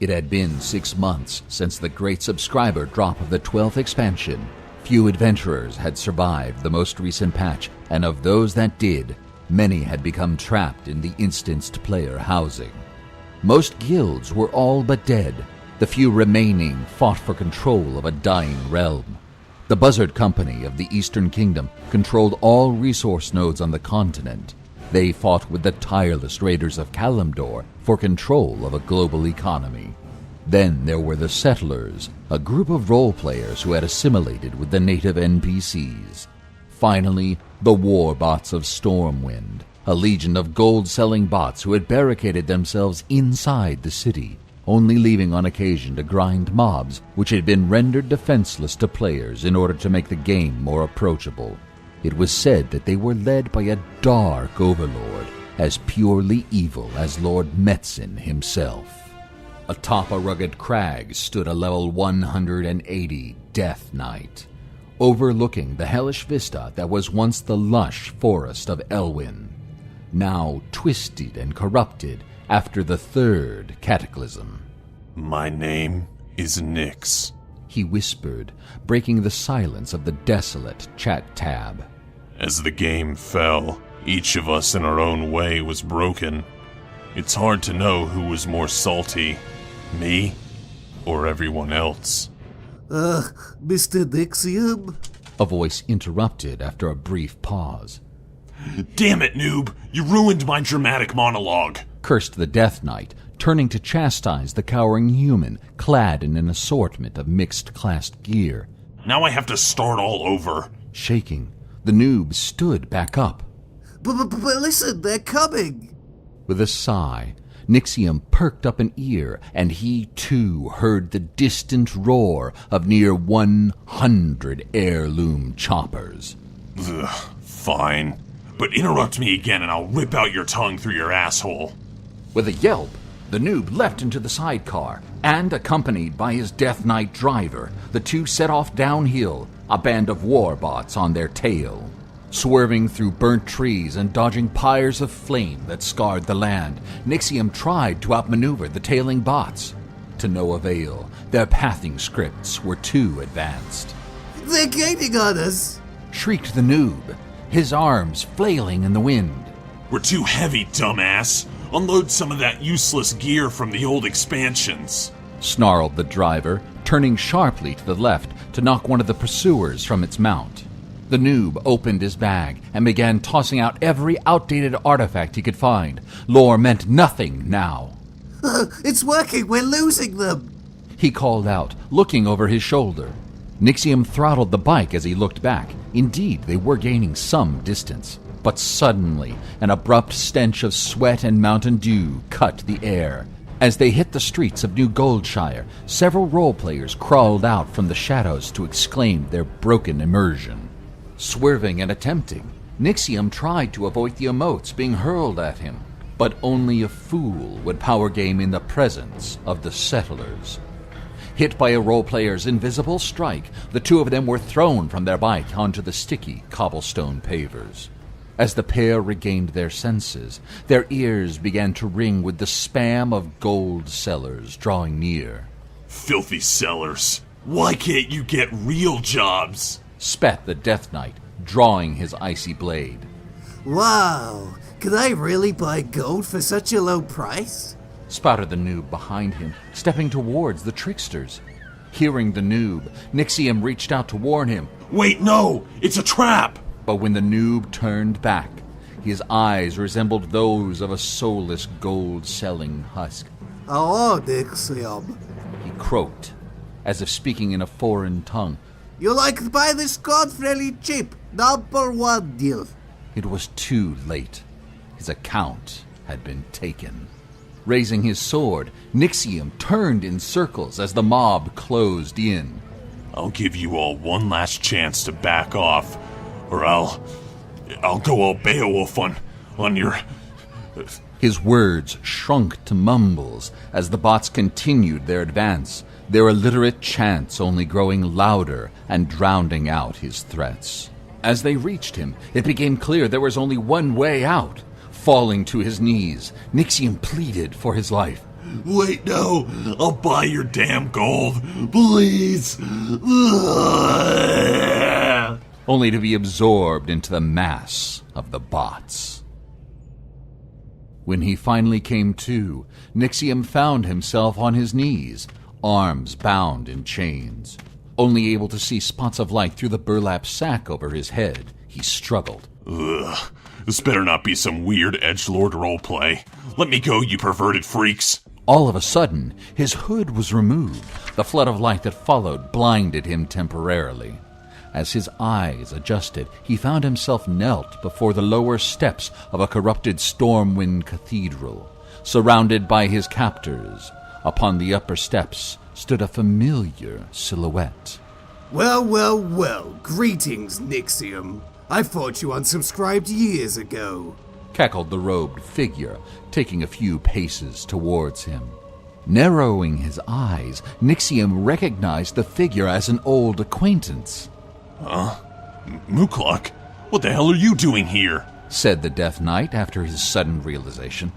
It had been 6 months since the great subscriber drop of the 12th expansion. Few adventurers had survived the most recent patch, and of those that did, many had become trapped in the instanced player housing. Most guilds were all but dead. The few remaining fought for control of a dying realm. The Buzzard Company of the Eastern Kingdom controlled all resource nodes on the continent. They fought with the tireless raiders of Kalimdor for control of a global economy. Then there were the Settlers, a group of role-players who had assimilated with the native NPCs. Finally, the Warbots of Stormwind, a legion of gold-selling bots who had barricaded themselves inside the city, only leaving on occasion to grind mobs which had been rendered defenseless to players in order to make the game more approachable. It was said that they were led by a dark overlord, as purely evil as Lord Metzin himself. Atop a rugged crag stood a level 180 Death Knight, overlooking the hellish vista that was once the lush forest of Elwyn, now twisted and corrupted after the third cataclysm. "My name is Nixx," he whispered, breaking the silence of the desolate chat tab. "As the game fell, each of us in our own way was broken. It's hard to know who was more salty, me or everyone else." Mr. Nixxiom? A voice interrupted after a brief pause. "Damn it, noob! You ruined my dramatic monologue!" cursed the Death Knight, turning to chastise the cowering human clad in an assortment of mixed-classed gear. "Now I have to start all over." Shaking, the noob stood back up. But listen, they're coming! With a sigh, Nixxiom perked up an ear, and he too heard the distant roar of near 100 heirloom choppers. Ugh, fine. But interrupt me again and I'll rip out your tongue through your asshole. With a yelp, the noob leapt into the sidecar, and accompanied by his Death Knight driver, the two set off downhill, a band of warbots on their tail. Swerving through burnt trees and dodging pyres of flame that scarred the land, Nixxiom tried to outmaneuver the tailing bots. To no avail, their pathing scripts were too advanced. They're gaining on us! Shrieked the noob, his arms flailing in the wind. "We're too heavy, dumbass! Unload some of that useless gear from the old expansions!" Snarled the driver, turning sharply to the left to knock one of the pursuers from its mount. The noob opened his bag and began tossing out every outdated artifact he could find. Lore meant nothing now. It's working! We're losing them! He called out, looking over his shoulder. Nixxiom throttled the bike as he looked back. Indeed, they were gaining some distance. But suddenly, an abrupt stench of sweat and Mountain Dew cut the air. As they hit the streets of New Goldshire, several role-players crawled out from the shadows to exclaim their broken immersion. Swerving and attempting, Nixxiom tried to avoid the emotes being hurled at him, but only a fool would power game in the presence of the Settlers. Hit by a role-player's invisible strike, the two of them were thrown from their bike onto the sticky cobblestone pavers. As the pair regained their senses, their ears began to ring with the spam of gold sellers drawing near. "Filthy sellers! Why can't you get real jobs?" Spat the Death Knight, drawing his icy blade. Wow! Can I really buy gold for such a low price? Spouted the noob behind him, stepping towards the tricksters. Hearing the noob, Nixxiom reached out to warn him. "Wait, no! It's a trap!" But when the noob turned back, his eyes resembled those of a soulless gold-selling husk. Oh, Nixxiom. He croaked, as if speaking in a foreign tongue. You like to buy this gold fairly cheap. #1 deal. It was too late. His account had been taken. Raising his sword, Nixxiom turned in circles as the mob closed in. "I'll give you all one last chance to back off, or I'll go all Beowulf on your..." His words shrunk to mumbles as the bots continued their advance, their illiterate chants only growing louder and drowning out his threats. As they reached him, it became clear there was only one way out. Falling to his knees, Nixxiom pleaded for his life. Wait, no. I'll buy your damn gold. Please. Only to be absorbed into the mass of the bots. When he finally came to, Nixxiom found himself on his knees, arms bound in chains. Only able to see spots of light through the burlap sack over his head, he struggled. Ugh. This better not be some weird edgelord roleplay. Let me go, you perverted freaks. All of a sudden, his hood was removed. The flood of light that followed blinded him temporarily. As his eyes adjusted, he found himself knelt before the lower steps of a corrupted Stormwind cathedral, surrounded by his captors. Upon the upper steps stood a familiar silhouette. Well, well, well, greetings, Nixxiom. I thought you unsubscribed years ago. Cackled the robed figure, taking a few paces towards him. Narrowing his eyes, Nixxiom recognized the figure as an old acquaintance. Huh? Mookluk? What the hell are you doing here? Said the Death Knight after his sudden realization.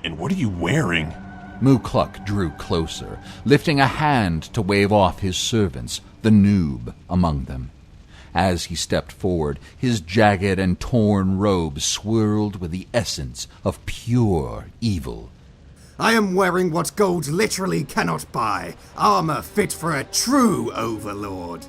And what are you wearing? Mookluk drew closer, lifting a hand to wave off his servants, the noob among them. As he stepped forward, his jagged and torn robe swirled with the essence of pure evil. I am wearing what gold literally cannot buy, armor fit for a true overlord.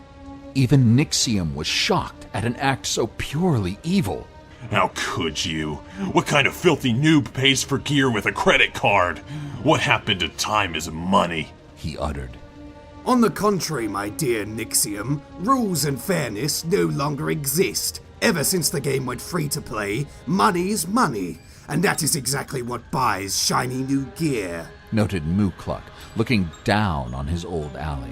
Even Nixxiom was shocked at an act so purely evil. How could you? What kind of filthy noob pays for gear with a credit card? What happened to time is money? He uttered. On the contrary, my dear Nixxiom, rules and fairness no longer exist. Ever since the game went free to play, money's money. And that is exactly what buys shiny new gear. Noted Mookluk, looking down on his old ally.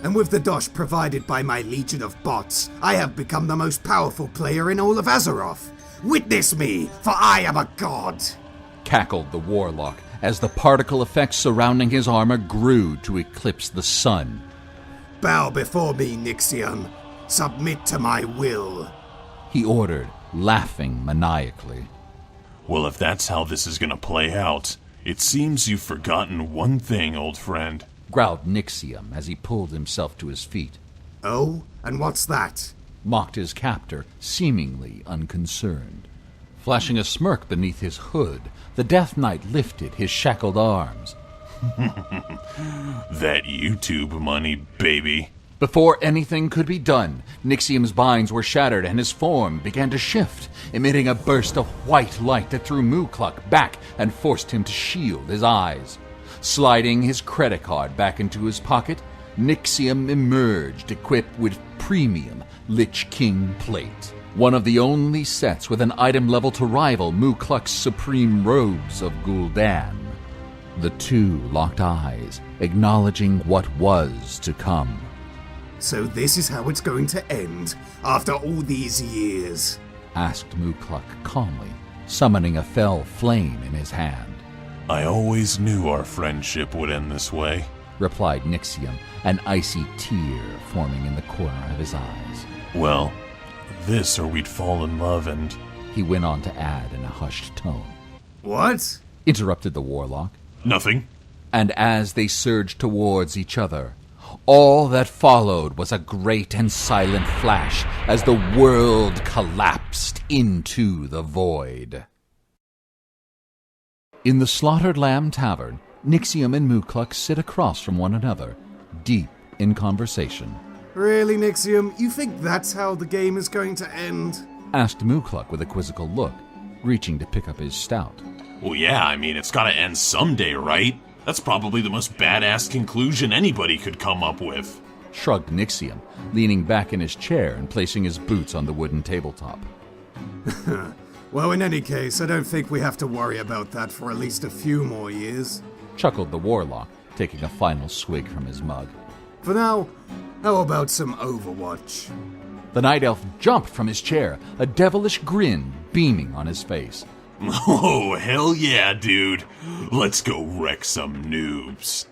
And with the dosh provided by my legion of bots, I have become the most powerful player in all of Azeroth. Witness me, for I am a god! Cackled the warlock as the particle effects surrounding his armor grew to eclipse the sun. Bow before me, Nixxiom. Submit to my will. He ordered, laughing maniacally. Well, if that's how this is gonna play out, it seems you've forgotten one thing, old friend. Growled Nixxiom as he pulled himself to his feet. Oh, and what's that? Mocked his captor, seemingly unconcerned. Flashing a smirk beneath his hood, the Death Knight lifted his shackled arms. That YouTube money, baby. Before anything could be done, Nixxiom's binds were shattered and his form began to shift, emitting a burst of white light that threw Mookluk back and forced him to shield his eyes. Sliding his credit card back into his pocket, Nixxiom emerged equipped with premium Lich King plate, one of the only sets with an item level to rival Mookluk's supreme robes of Gul'dan. The two locked eyes, acknowledging what was to come. So this is how it's going to end, after all these years? Asked Mookluk calmly, summoning a fell flame in his hand. I always knew our friendship would end this way, replied Nixxiom, an icy tear forming in the corner of his eyes. Well, this or we'd fall in love and... He went on to add in a hushed tone. What? Interrupted the warlock. Nothing. And as they surged towards each other, all that followed was a great and silent flash as the world collapsed into the void. In the Slaughtered Lamb Tavern, Nixxiom and Mookluk sit across from one another, deep in conversation. Really, Nixxiom? You think that's how the game is going to end? Asked Mookluk with a quizzical look, reaching to pick up his stout. Well, yeah, I mean, it's gotta end someday, right? That's probably the most badass conclusion anybody could come up with. Shrugged Nixxiom, leaning back in his chair and placing his boots on the wooden tabletop. Well, in any case, I don't think we have to worry about that for at least a few more years. Chuckled the warlock, taking a final swig from his mug. For now, how about some Overwatch? The night elf jumped from his chair, a devilish grin beaming on his face. Oh, hell yeah, dude. Let's go wreck some noobs.